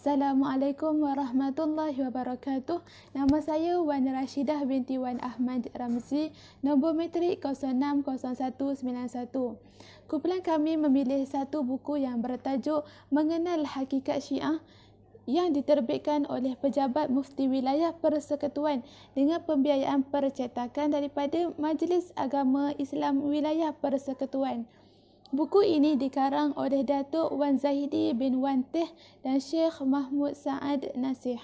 Assalamualaikum warahmatullahi wabarakatuh. Nama saya Wan Rashidah binti Wan Ahmad Ramzi, nombor matrik 060191. Kumpulan kami memilih satu buku yang bertajuk Mengenal Hakikat Syiah yang diterbitkan oleh Pejabat Mufti Wilayah Persekutuan dengan pembiayaan percetakan daripada Majlis Agama Islam Wilayah Persekutuan. Buku ini dikarang oleh Datuk Wan Zahidi bin Wan Teh dan Syekh Mahmud Saad Nasih.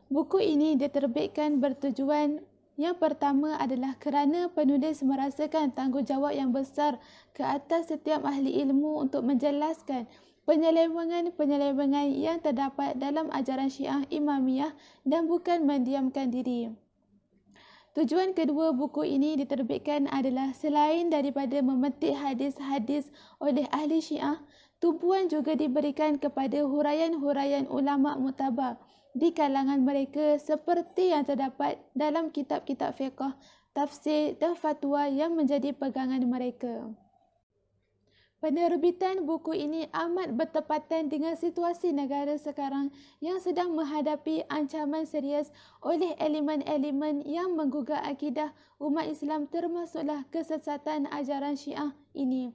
Buku ini diterbitkan bertujuan yang pertama adalah kerana penulis merasakan tanggungjawab yang besar ke atas setiap ahli ilmu untuk menjelaskan penyelewengan-penyelewengan yang terdapat dalam ajaran Syiah Imamiyah dan bukan mendiamkan diri. Tujuan kedua buku ini diterbitkan adalah selain daripada memetik hadis-hadis oleh ahli Syiah, tumpuan juga diberikan kepada huraian-huraian ulama muktabar di kalangan mereka seperti yang terdapat dalam kitab-kitab fiqh, tafsir dan fatwa yang menjadi pegangan mereka. Penerbitan buku ini amat bertepatan dengan situasi negara sekarang yang sedang menghadapi ancaman serius oleh elemen-elemen yang menggugah akidah umat Islam termasuklah kesesatan ajaran Syiah ini.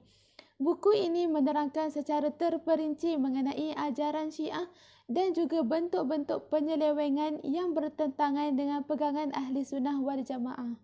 Buku ini menerangkan secara terperinci mengenai ajaran Syiah dan juga bentuk-bentuk penyelewengan yang bertentangan dengan pegangan Ahli Sunnah wal Jamaah.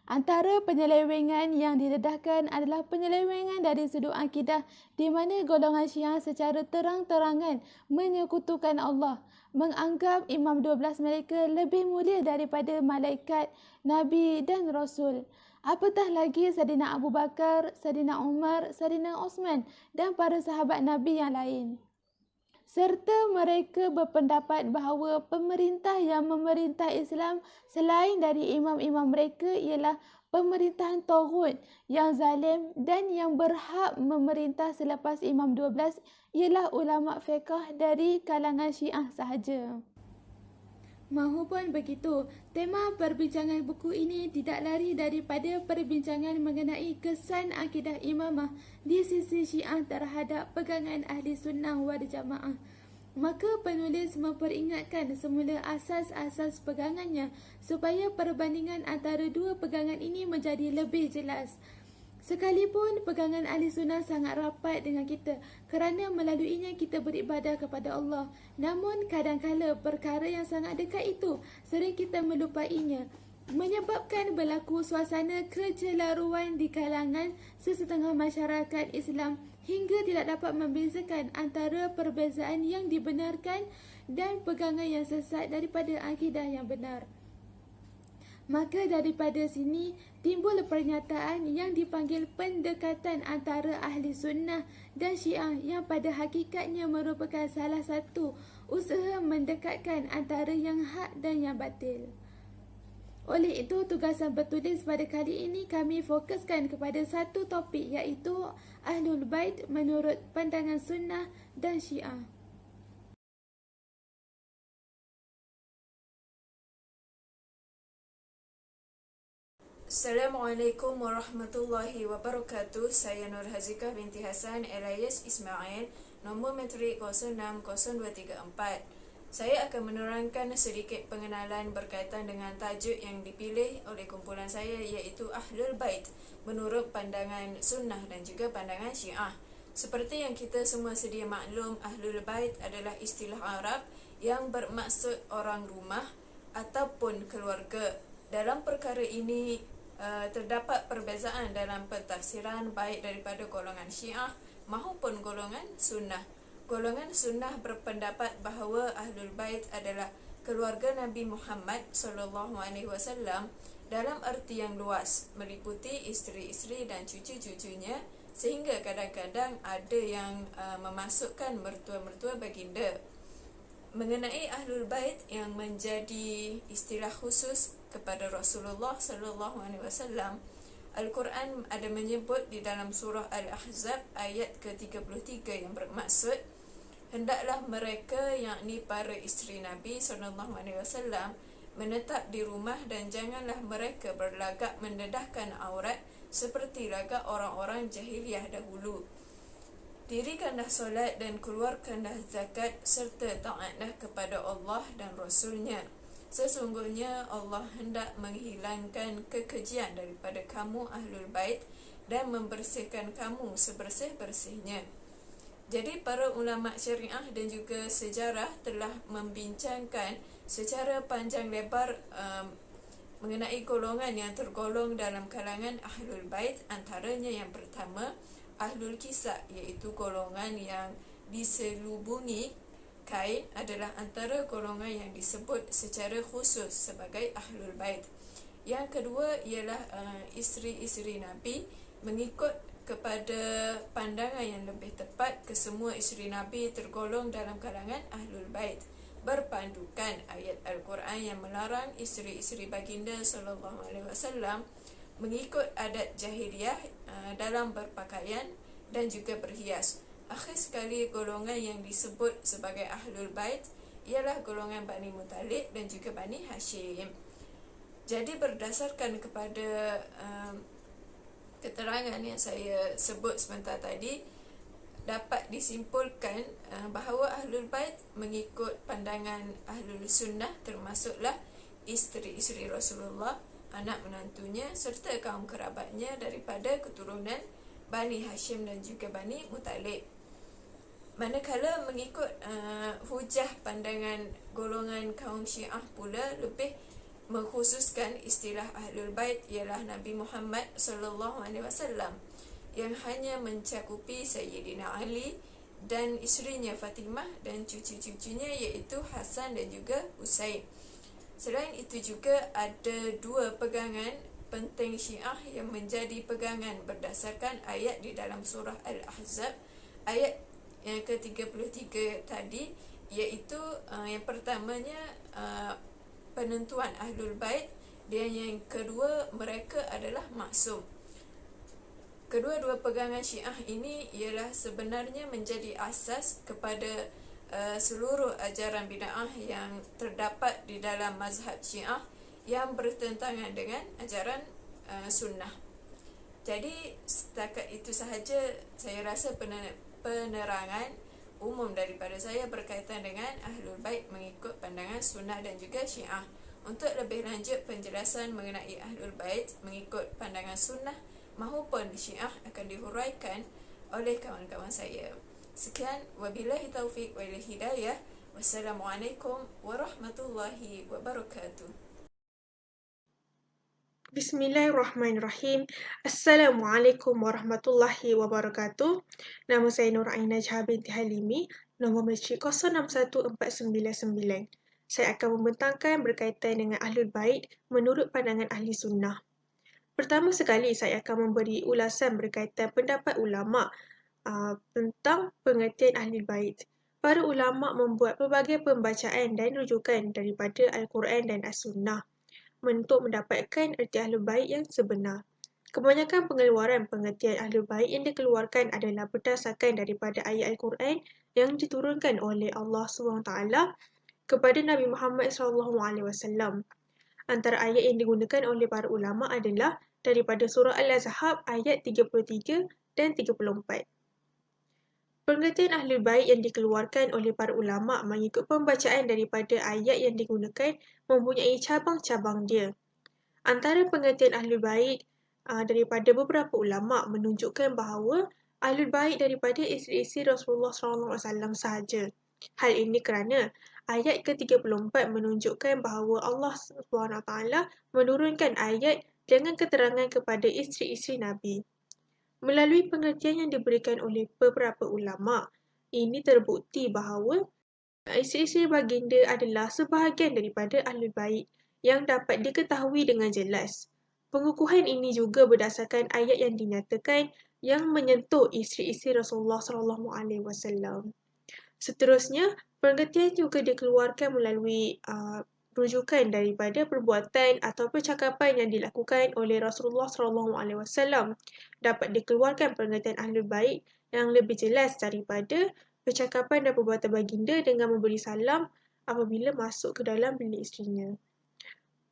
Antara penyelewengan yang didedahkan adalah penyelewengan dari sudut akidah di mana golongan Syiah secara terang-terangan menyekutukan Allah, menganggap Imam 12 mereka lebih mulia daripada malaikat, Nabi dan Rasul. Apatah lagi Saidina Abu Bakar, Saidina Umar, Saidina Osman dan para sahabat Nabi yang lain. Serta mereka berpendapat bahawa pemerintah yang memerintah Islam selain dari imam-imam mereka ialah pemerintahan taghut yang zalim dan yang berhak memerintah selepas Imam 12 ialah ulama fiqh dari kalangan Syiah sahaja. Mahupun begitu, tema perbincangan buku ini tidak lari daripada perbincangan mengenai kesan akidah imamah di sisi Syiah terhadap pegangan Ahli Sunnah wal Jamaah. Maka penulis memperingatkan semula asas-asas pegangannya supaya perbandingan antara dua pegangan ini menjadi lebih jelas. Sekalipun pegangan Ahli Sunnah sangat rapat dengan kita kerana melaluinya kita beribadah kepada Allah, namun kadang-kala perkara yang sangat dekat itu sering kita melupainya, menyebabkan berlaku suasana kecelaruan di kalangan sesetengah masyarakat Islam hingga tidak dapat membezakan antara perbezaan yang dibenarkan dan pegangan yang sesat daripada akidah yang benar. Maka daripada sini timbul pernyataan yang dipanggil pendekatan antara Ahli Sunnah dan Syiah yang pada hakikatnya merupakan salah satu usaha mendekatkan antara yang hak dan yang batil. Oleh itu, tugasan bertulis pada kali ini kami fokuskan kepada satu topik iaitu Ahlul Bait menurut pandangan Sunnah dan Syiah. Assalamualaikum warahmatullahi wabarakatuh. Saya Nur Hazikah binti Hasan alias Ismail, nombor matrik 060234. Saya akan menerangkan sedikit pengenalan berkaitan dengan tajuk yang dipilih oleh kumpulan saya iaitu Ahlul Bait menurut pandangan Sunnah dan juga pandangan Syiah. Seperti yang kita semua sedia maklum, Ahlul Bait adalah istilah Arab yang bermaksud orang rumah ataupun keluarga. Dalam perkara ini terdapat perbezaan dalam pentafsiran baik daripada golongan Syiah maupun golongan Sunnah. Golongan Sunnah berpendapat bahawa Ahlul Bait adalah keluarga Nabi Muhammad SAW dalam erti yang luas, meliputi isteri-isteri dan cucu-cucunya, sehingga kadang-kadang ada yang memasukkan mertua-mertua baginda. Mengenai Ahlul Bait yang menjadi istilah khusus kepada Rasulullah SAW, Al-Quran ada menyebut di dalam surah Al-Ahzab ayat ke-33 yang bermaksud, hendaklah mereka yakni para isteri Nabi SAW menetap di rumah dan janganlah mereka berlagak mendedahkan aurat seperti lagak orang-orang jahiliah dahulu. Dirikanlah solat dan keluarkanlah zakat serta taatlah kepada Allah dan Rasulnya. Sesungguhnya Allah hendak menghilangkan kekejian daripada kamu Ahlul Bait dan membersihkan kamu sebersih-bersihnya. Jadi para ulama syariah dan juga sejarah telah membincangkan secara panjang lebar mengenai golongan yang tergolong dalam kalangan Ahlul Bait. Antaranya yang pertama, Ahlul Kisah, iaitu golongan yang diselubungi kain, adalah antara golongan yang disebut secara khusus sebagai Ahlul Bait. Yang kedua ialah isteri-isteri Nabi, mengikut kepada pandangan yang lebih tepat, kesemua isteri Nabi tergolong dalam kalangan Ahlul Bait, berpandukan ayat Al-Quran yang melarang isteri-isteri baginda SAW mengikut adat jahiliah dalam berpakaian dan juga berhias. Akhir sekali, golongan yang disebut sebagai Ahlul Bait ialah golongan Bani Muttalib dan juga Bani Hashim. Jadi berdasarkan kepada keterangan yang saya sebut sebentar tadi, dapat disimpulkan bahawa Ahlul Bait mengikut pandangan Ahlul Sunnah termasuklah isteri-isteri Rasulullah, anak menantunya serta kaum kerabatnya daripada keturunan Bani Hashim dan juga Bani Muttalib. Manakala mengikut hujah pandangan golongan kaum Syiah pula lebih mengkhususkan istilah Ahlul Bait ialah Nabi Muhammad SAW, yang hanya mencakupi Sayyidina Ali dan isterinya Fatimah dan cucu-cucunya iaitu Hasan dan juga Husain. Selain itu juga ada dua pegangan penting Syiah yang menjadi pegangan berdasarkan ayat di dalam surah Al-Ahzab ayat yang ke-33 tadi, iaitu yang pertamanya penentuan Ahlul Bait, dan yang kedua mereka adalah maksum. Kedua-dua pegangan Syiah ini ialah sebenarnya menjadi asas kepada seluruh ajaran bid'ah yang terdapat di dalam mazhab Syiah yang bertentangan dengan ajaran sunnah. Jadi setakat itu sahaja saya rasa penerangan umum daripada saya berkaitan dengan Ahlul Bait mengikut pandangan sunnah dan juga Syiah. Untuk lebih lanjut penjelasan mengenai Ahlul Bait mengikut pandangan sunnah maupun Syiah akan dihuraikan oleh kawan-kawan saya. Sekian, wabillahi taufiq wal hidayah. Wassalamualaikum warahmatullahi wabarakatuh. Bismillahirrahmanirrahim. Assalamualaikum warahmatullahi wabarakatuh. Nama saya Nur Ain Najhah binti Halimi, nombor matrik 061499. Saya akan membentangkan berkaitan dengan Ahlul Bait menurut pandangan Ahli Sunnah. Pertama sekali, saya akan memberi ulasan berkaitan pendapat ulama tentang pengertian Ahlul Bait. Para ulama membuat pelbagai pembacaan dan rujukan daripada Al-Quran dan As-Sunnah untuk mendapatkan erti Ahlul Bait yang sebenar. Kebanyakan pengeluaran pengertian Ahlul Bait yang dikeluarkan adalah berdasarkan daripada ayat Al-Quran yang diturunkan oleh Allah SWT kepada Nabi Muhammad SAW. Antara ayat yang digunakan oleh para ulama adalah daripada surah Al-Ahzab ayat 33 dan 34. Pengertian Ahlul Bait yang dikeluarkan oleh para ulama mengikut pembacaan daripada ayat yang digunakan mempunyai cabang-cabang dia. Antara pengertian Ahlul Bait daripada beberapa ulama menunjukkan bahawa Ahlul Bait daripada isteri-isteri Rasulullah SAW sahaja. Hal ini kerana ayat ke-34 menunjukkan bahawa Allah SWT menurunkan ayat dengan keterangan kepada isteri-isteri Nabi. Melalui pengertian yang diberikan oleh beberapa ulama, ini terbukti bahawa isteri-isteri baginda adalah sebahagian daripada Ahlul Bait yang dapat diketahui dengan jelas. Pengukuhan ini juga berdasarkan ayat yang dinyatakan yang menyentuh isteri-isteri Rasulullah SAW. Seterusnya, pengertian juga dikeluarkan melalui rujukan daripada perbuatan atau percakapan yang dilakukan oleh Rasulullah SAW. Dapat dikeluarkan pengertian Ahlul Bait yang lebih jelas daripada percakapan dan perbuatan baginda dengan memberi salam apabila masuk ke dalam bilik isterinya.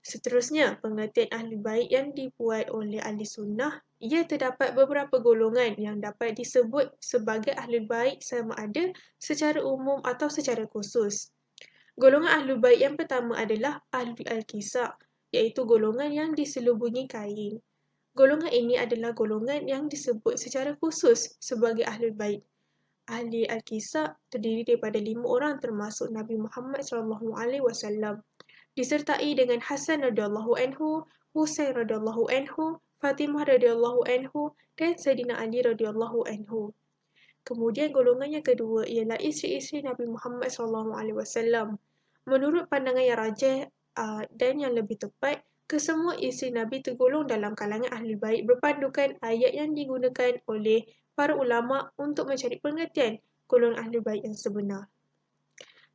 Seterusnya, pengertian Ahlul Bait yang dibuat oleh Ahli Sunnah Ia terdapat beberapa golongan yang dapat disebut sebagai Ahlul Bait sama ada secara umum atau secara khusus. Golongan Ahlul Bait yang pertama adalah Ahlul Al-Qisa', iaitu golongan yang diselubungi kain. Golongan ini adalah golongan yang disebut secara khusus sebagai Ahlul Bait. Ahli Al-Qisa' terdiri daripada 5 orang termasuk Nabi Muhammad SAW, disertai dengan Hasan radhiyallahu anhu, Husain radhiyallahu anhu, Fatimah radhiyallahu anhu dan Sayyidina Ali radhiyallahu anhu. Kemudian golongan yang kedua ialah isteri-isteri Nabi Muhammad SAW. Menurut pandangan yang rajih dan yang lebih tepat, kesemua isteri Nabi tergolong dalam kalangan Ahlul Bait berpandukan ayat yang digunakan oleh para ulama untuk mencari pengertian golongan Ahlul Bait yang sebenar.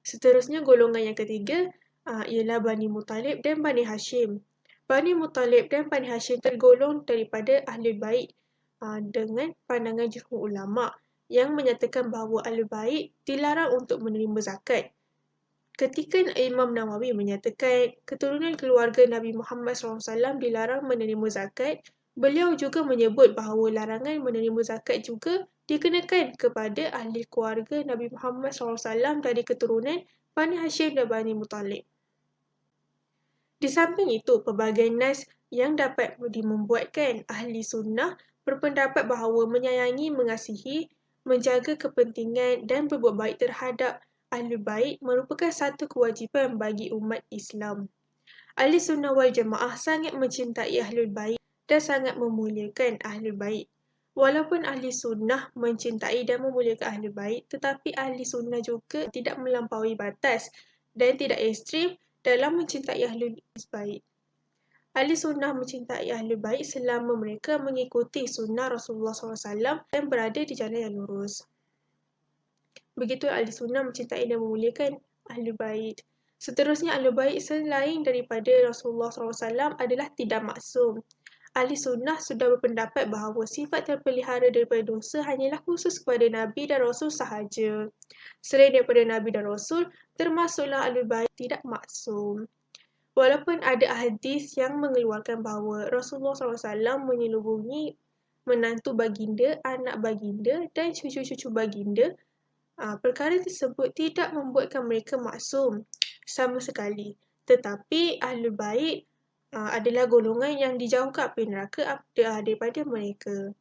Seterusnya golongan yang ketiga ialah Bani Muttalib dan Bani Hashim. Bani Muttalib dan Bani Hashim tergolong daripada Ahlul Bait dengan pandangan jumhur ulama yang menyatakan bahawa Ahlul Bait dilarang untuk menerima zakat. Ketika Imam Nawawi menyatakan keturunan keluarga Nabi Muhammad SAW dilarang menerima zakat, beliau juga menyebut bahawa larangan menerima zakat juga dikenakan kepada ahli keluarga Nabi Muhammad SAW dari keturunan Bani Hashim dan Bani Muttalib. Di samping itu, pelbagai nas yang dapat membuatkan ahli sunnah berpendapat bahawa menyayangi, mengasihi, menjaga kepentingan dan berbuat baik terhadap Ahlul Bait merupakan satu kewajipan bagi umat Islam. Ahli Sunnah wal Jamaah sangat mencintai Ahlul Bait dan sangat memuliakan Ahlul Bait. Walaupun Ahli Sunnah mencintai dan memuliakan Ahlul Bait, tetapi Ahli Sunnah juga tidak melampaui batas dan tidak ekstrim dalam mencintai Ahlul Bait. Ahli Sunnah mencintai Ahlul Bait selama mereka mengikuti sunnah Rasulullah SAW dan berada di jalan yang lurus. Begitu Ahli Sunnah mencintai dan memuliakan Ahlul Bait. Seterusnya, Ahlul Bait selain daripada Rasulullah SAW adalah tidak maksum. Ahli Sunnah sudah berpendapat bahawa sifat terpelihara daripada dosa hanyalah khusus kepada Nabi dan Rasul sahaja. Selain daripada Nabi dan Rasul, termasuklah Ahlul Bait tidak maksum. Walaupun ada hadis yang mengeluarkan bahawa Rasulullah SAW menyelubungi menantu baginda, anak baginda dan cucu-cucu baginda, perkara tersebut tidak membuatkan mereka maksum sama sekali. Tetapi Ahlul Bait adalah golongan yang dijauhkan api neraka daripada mereka.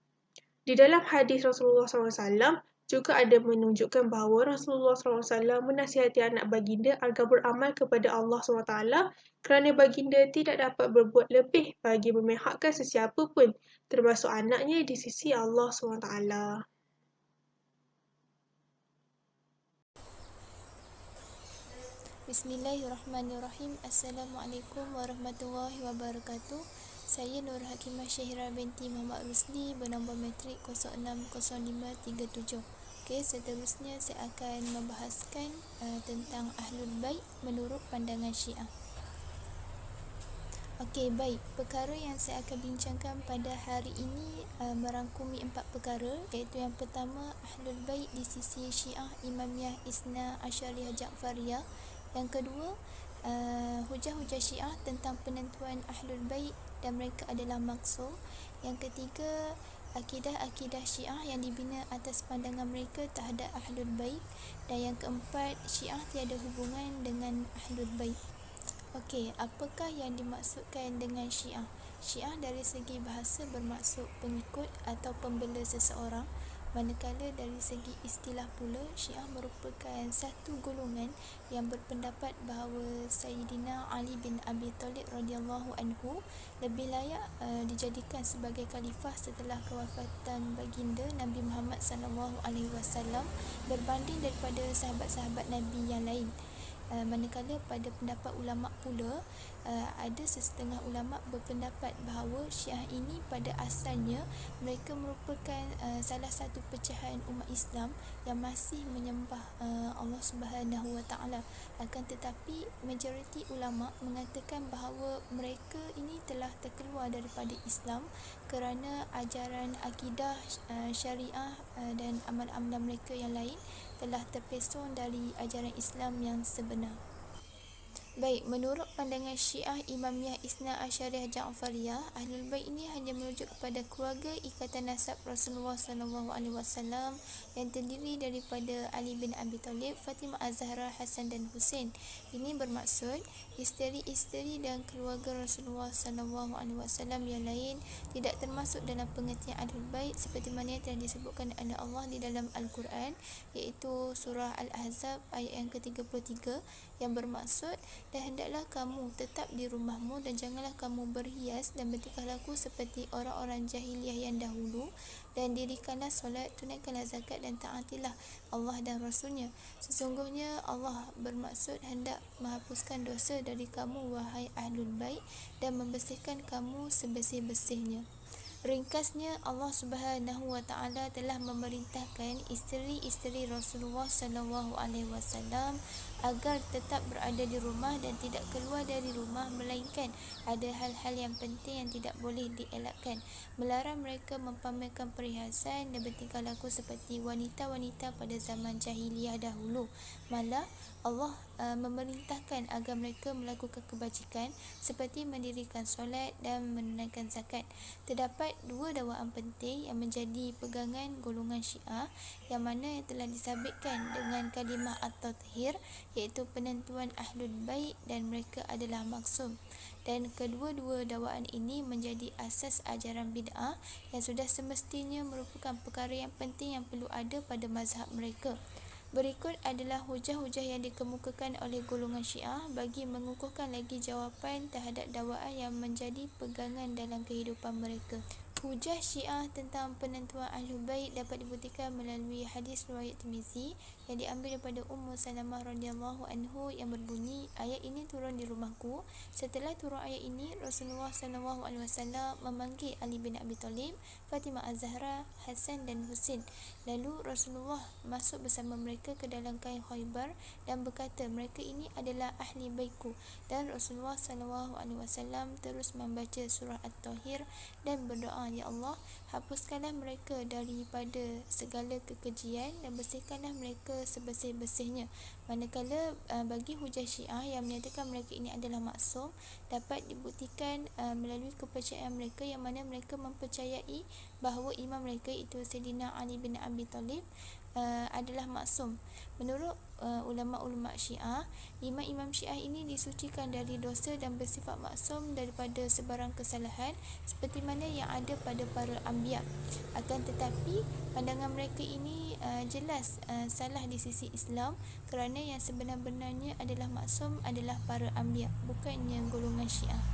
Di dalam hadis Rasulullah SAW juga ada menunjukkan bahawa Rasulullah SAW menasihati anak baginda agar beramal kepada Allah SWT kerana baginda tidak dapat berbuat lebih bagi memihakkan sesiapa pun termasuk anaknya di sisi Allah SWT. Bismillahirrahmanirrahim. Assalamualaikum warahmatullahi wabarakatuh. Saya Nur Hakimah Syahira binti Muhammad Rusli bernombor matrik 060537. Seterusnya saya akan membahaskan tentang Ahlul Bait menurut pandangan Syiah. Baik. Perkara yang saya akan bincangkan pada hari ini merangkumi 4 perkara, iaitu yang pertama, Ahlul Bait di sisi Syiah Imamiyah Isna Asyariyah Ja'fariyah. Yang kedua, hujah-hujah Syiah tentang penentuan Ahlul Bait dan mereka adalah maksum. Yang ketiga, akidah-akidah Syiah yang dibina atas pandangan mereka terhadap Ahlul Bait. Dan yang keempat, Syiah tiada hubungan dengan Ahlul Bait. Apakah yang dimaksudkan dengan Syiah? Syiah dari segi bahasa bermaksud pengikut atau pembela seseorang, manakala dari segi istilah pula, Syiah merupakan satu golongan yang berpendapat bahawa Sayyidina Ali bin Abi Thalib radhiyallahu anhu lebih layak dijadikan sebagai khalifah setelah kewafatan baginda Nabi Muhammad SAW berbanding daripada sahabat-sahabat Nabi yang lain. Manakala pada pendapat ulama pula, ada sesetengah ulama berpendapat bahawa Syiah ini pada asalnya mereka merupakan salah satu pecahan umat Islam yang masih menyembah Allah Subhanahu Wa Taala. Akan tetapi majoriti ulama mengatakan bahawa mereka ini telah terkeluar daripada Islam kerana ajaran akidah syariah dan amal-amal mereka yang lain telah terpesong dari ajaran Islam yang sebenar. Baik, menurut pandangan Syiah Imamiyah Isna Asyariah Ja'fariyah, Ahlul Bait ini hanya merujuk kepada keluarga ikatan nasab Rasulullah SAW yang terdiri daripada Ali bin Abi Thalib, Fatimah Az-Zahra, Hasan dan Husain. Ini bermaksud isteri-isteri dan keluarga Rasulullah SAW yang lain tidak termasuk dalam pengertian Ahlul Bait seperti mana yang telah disebutkan oleh Allah di dalam Al-Quran, iaitu surah Al-Ahzab ayat yang ke-33 yang bermaksud, dan hendaklah kamu tetap di rumahmu dan janganlah kamu berhias dan bertingkah laku seperti orang-orang jahiliah yang dahulu, dan dirikanlah solat, tunaikanlah zakat dan taatilah Allah dan Rasulnya. Sesungguhnya Allah bermaksud hendak menghapuskan dosa dari kamu wahai Ahlul Bait dan membersihkan kamu sebersih-bersihnya. Ringkasnya, Allah Subhanahu wa taala telah memerintahkan isteri-isteri Rasulullah SAW agar tetap berada di rumah dan tidak keluar dari rumah, melainkan ada hal-hal yang penting yang tidak boleh dielakkan. Melarang mereka mempamerkan perhiasan dan bertingkah laku seperti wanita-wanita pada zaman jahiliyah dahulu. Malah Allah memerintahkan agar mereka melakukan kebajikan seperti mendirikan solat dan menunaikan zakat. Terdapat dua dakwaan penting yang menjadi pegangan golongan Syiah yang mana yang telah disabitkan dengan kalimah at-tathhir, iaitu penentuan Ahlul Bait dan mereka adalah maksum. Dan kedua-dua dakwaan ini menjadi asas ajaran bid'ah yang sudah semestinya merupakan perkara yang penting yang perlu ada pada mazhab mereka. Berikut adalah hujah-hujah yang dikemukakan oleh golongan Syiah bagi mengukuhkan lagi jawapan terhadap dakwaan yang menjadi pegangan dalam kehidupan mereka. Hujah Syiah tentang penentuan Ahlul Bait dapat dibuktikan melalui hadis riwayat Tirmizi yang diambil daripada Ummu Salamah radhiyallahu anhu yang berbunyi, ayat ini turun di rumahku. Setelah turun ayat ini, Rasulullah SAW memanggil Ali bin Abi Thalib, Fatimah Az-Zahra, Hasan dan Husain. Lalu Rasulullah masuk bersama mereka ke dalam kain Khaybar dan berkata, mereka ini adalah ahli baitku. Dan Rasulullah SAW terus membaca surah At-Tahir dan berdoa, ya Allah, hapuskanlah mereka daripada segala kekejian dan bersihkanlah mereka sebersih-bersihnya. Manakala bagi hujah Syiah yang menyatakan mereka ini adalah maksum dapat dibuktikan melalui kepercayaan mereka yang mana mereka mempercayai bahawa imam mereka itu Sayyidina Ali bin Abi Thalib adalah maksum. Menurut ulama-ulama Syiah, imam-imam Syiah ini disucikan dari dosa dan bersifat maksum daripada sebarang kesalahan seperti mana yang ada pada para anbiya. Akan tetapi pandangan mereka ini jelas salah di sisi Islam, kerana yang sebenar-benarnya adalah maksum adalah para anbiya, bukannya golongan Syiah.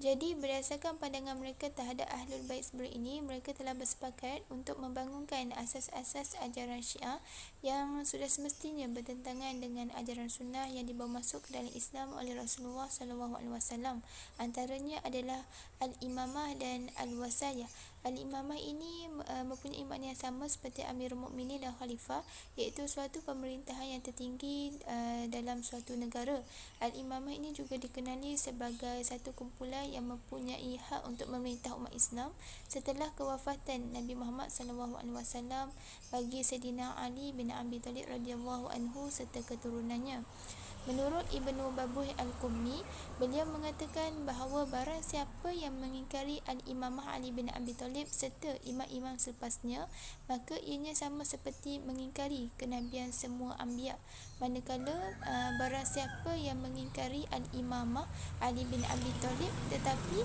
Jadi berdasarkan pandangan mereka terhadap Ahlul Bait sebelum ini, mereka telah bersepakat untuk membangunkan asas-asas ajaran Syiah yang sudah semestinya bertentangan dengan ajaran sunnah yang dibawa masuk ke dalam Islam oleh Rasulullah SAW. Antaranya adalah Al-Imamah dan Al-Wasayah. Al-Imamah ini mempunyai makna yang sama seperti Amirul Mukminin dan Khalifah, iaitu suatu pemerintahan yang tertinggi dalam suatu negara. Al-Imamah ini juga dikenali sebagai satu kumpulan yang mempunyai hak untuk memerintah umat Islam setelah kewafatan Nabi Muhammad SAW bagi Sayyidina Ali bin Abi Thalib radhiyallahu anhu serta keturunannya. Menurut Ibnu Babuh Al-Qummi, beliau mengatakan bahawa barang siapa yang mengingkari Al-Imamah Ali bin Abi Thalib serta imam-imam selepasnya, maka ianya sama seperti mengingkari kenabian semua anbiya. Manakala barang siapa yang mengingkari Al-Imamah Ali bin Abi Thalib tetapi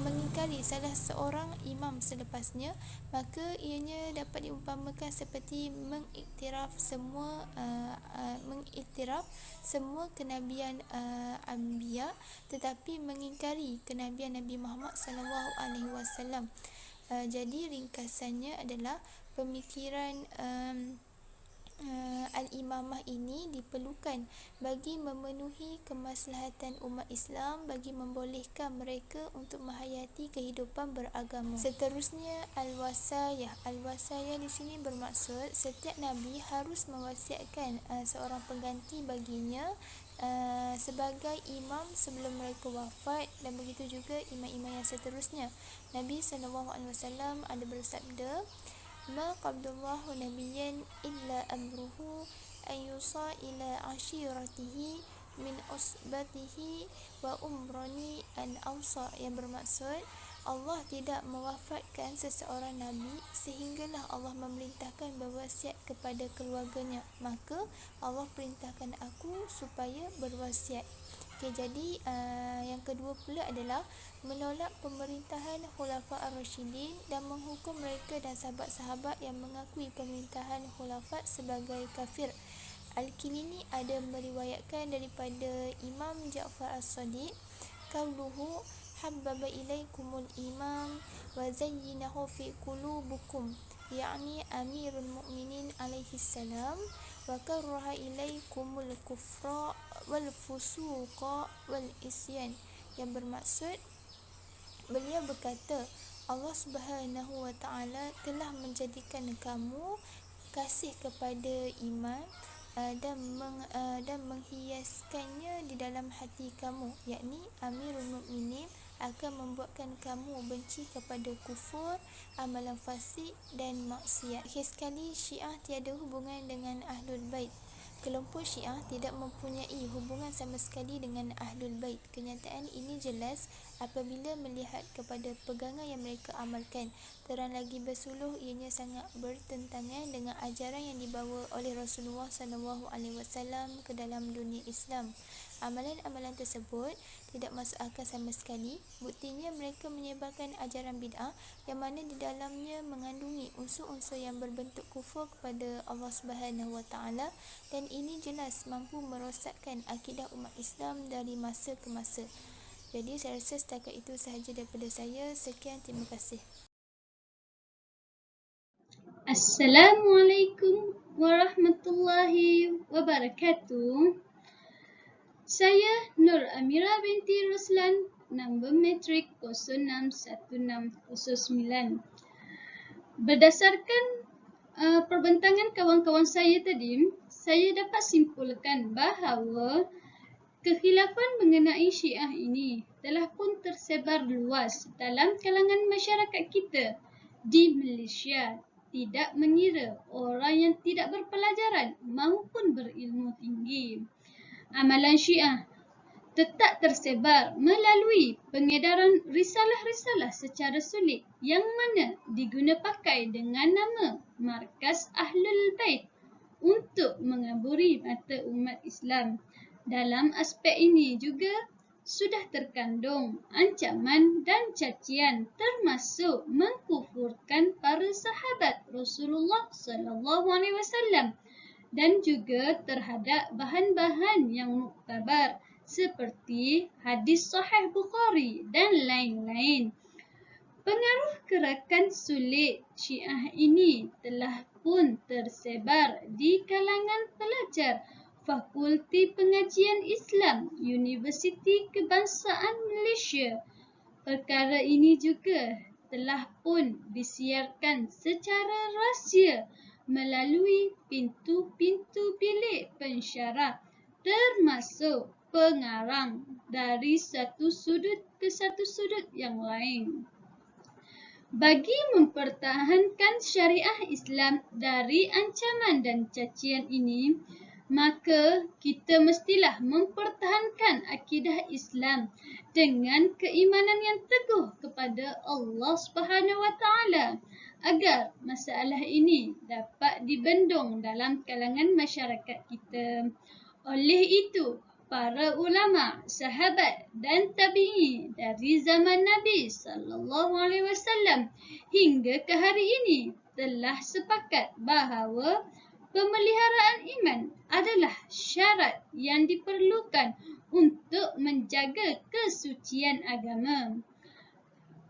mengingkari salah seorang imam selepasnya, maka ianya dapat diumpamakan seperti mengiktiraf semua kenabian anbiya tetapi mengingkari kenabian Nabi Muhammad SAW. Jadi ringkasannya adalah pemikiran Al-Imamah ini diperlukan bagi memenuhi kemaslahatan umat Islam, bagi membolehkan mereka untuk menghayati kehidupan beragama. Seterusnya Al-Wasayah. Al-Wasayah di sini bermaksud setiap Nabi harus mewasiatkan seorang pengganti baginya sebagai imam sebelum mereka wafat, dan begitu juga imam-imam yang seterusnya. Nabi SAW ada bersabda, ma qabdallahu nabiyyan illa amruhu an yusa ila ashiratihi min usbatihi wa umrani an awsa, yang bermaksud Allah tidak mewafatkan seseorang Nabi sehinggalah Allah memerintahkan berwasiat kepada keluarganya, maka Allah perintahkan aku supaya berwasiat. Okay, jadi yang kedua pula adalah menolak pemerintahan Khulafa ar-Rasyidin dan menghukum mereka dan sahabat-sahabat yang mengakui pemerintahan Khulafa sebagai kafir. Al-Kilini ada meriwayatkan daripada Imam Ja'far as-Sadiq, qauluhu habbaba ilaikumul imam wa zayyinahu fi qulubukum, yakni Amirul Mukminin alaihi salam, wa karaha ilaikumul kufra wal fusuqa wal isyan, yang bermaksud beliau berkata Allah Subhanahu wa taala telah menjadikan kamu kasih kepada iman dan menghiaskannya di dalam hati kamu, yakni Amirul Mukminin akan membuatkan kamu benci kepada kufur, amalan fasik dan maksiat. Akhir sekali, Syiah tiada hubungan dengan Ahlul Bait. Kelompok Syiah tidak mempunyai hubungan sama sekali dengan Ahlul Bait. Kenyataan ini jelas apabila melihat kepada pegangan yang mereka amalkan. Terang lagi bersuluh ianya sangat bertentangan dengan ajaran yang dibawa oleh Rasulullah SAW ke dalam dunia Islam. Amalan-amalan tersebut tidak masuk akal sama sekali. Buktinya mereka menyebarkan ajaran bid'ah yang mana di dalamnya mengandungi unsur-unsur yang berbentuk kufur kepada Allah Subhanahu wa taala, dan ini jelas mampu merosakkan akidah umat Islam dari masa ke masa. Jadi saya rasa setakat itu sahaja daripada saya. Sekian, terima kasih. Assalamualaikum warahmatullahi wabarakatuh. Saya Nur Amira binti Ruslan, nombor matrik 061609. Berdasarkan perbentangan kawan-kawan saya tadi, saya dapat simpulkan bahawa kekhilafan mengenai Syiah ini telah pun tersebar luas dalam kalangan masyarakat kita di Malaysia, tidak mengira orang yang tidak berpelajaran maupun berilmu tinggi. Amalan Syiah tetap tersebar melalui pengedaran risalah-risalah secara sulit yang mana diguna pakai dengan nama Markas Ahlul Bait untuk mengaburi mata umat Islam. Dalam aspek ini juga sudah terkandung ancaman dan cacian, termasuk mengkufurkan para sahabat Rasulullah SAW dan juga terhadap bahan-bahan yang muktabar seperti hadis Sahih Bukhari dan lain-lain. Pengaruh gerakan sulit Syiah ini telah pun tersebar di kalangan pelajar Fakulti Pengajian Islam Universiti Kebangsaan Malaysia. Perkara ini juga telah pun disiarkan secara rahsia melalui pintu-pintu bilik pensyarah, termasuk pengarang dari satu sudut ke satu sudut yang lain. Bagi mempertahankan syariah Islam dari ancaman dan cacian ini, maka kita mestilah mempertahankan akidah Islam dengan keimanan yang teguh kepada Allah Subhanahu wa taala agar masalah ini dapat dibendung dalam kalangan masyarakat kita. Oleh itu, para ulama, sahabat dan tabi'i dari zaman Nabi SAW hingga ke hari ini telah sepakat bahawa pemeliharaan iman adalah syarat yang diperlukan untuk menjaga kesucian agama.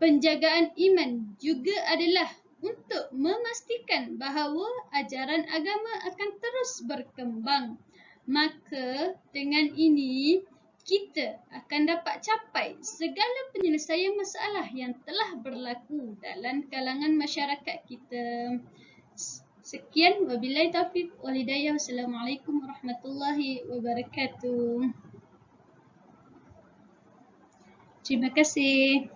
Penjagaan iman juga adalah untuk memastikan bahawa ajaran agama akan terus berkembang. Maka dengan ini kita akan dapat capai segala penyelesaian masalah yang telah berlaku dalam kalangan masyarakat kita. Sekian, wabillahi taufiq wal hidayah. Wassalamualaikum warahmatullahi wabarakatuh. Terima kasih.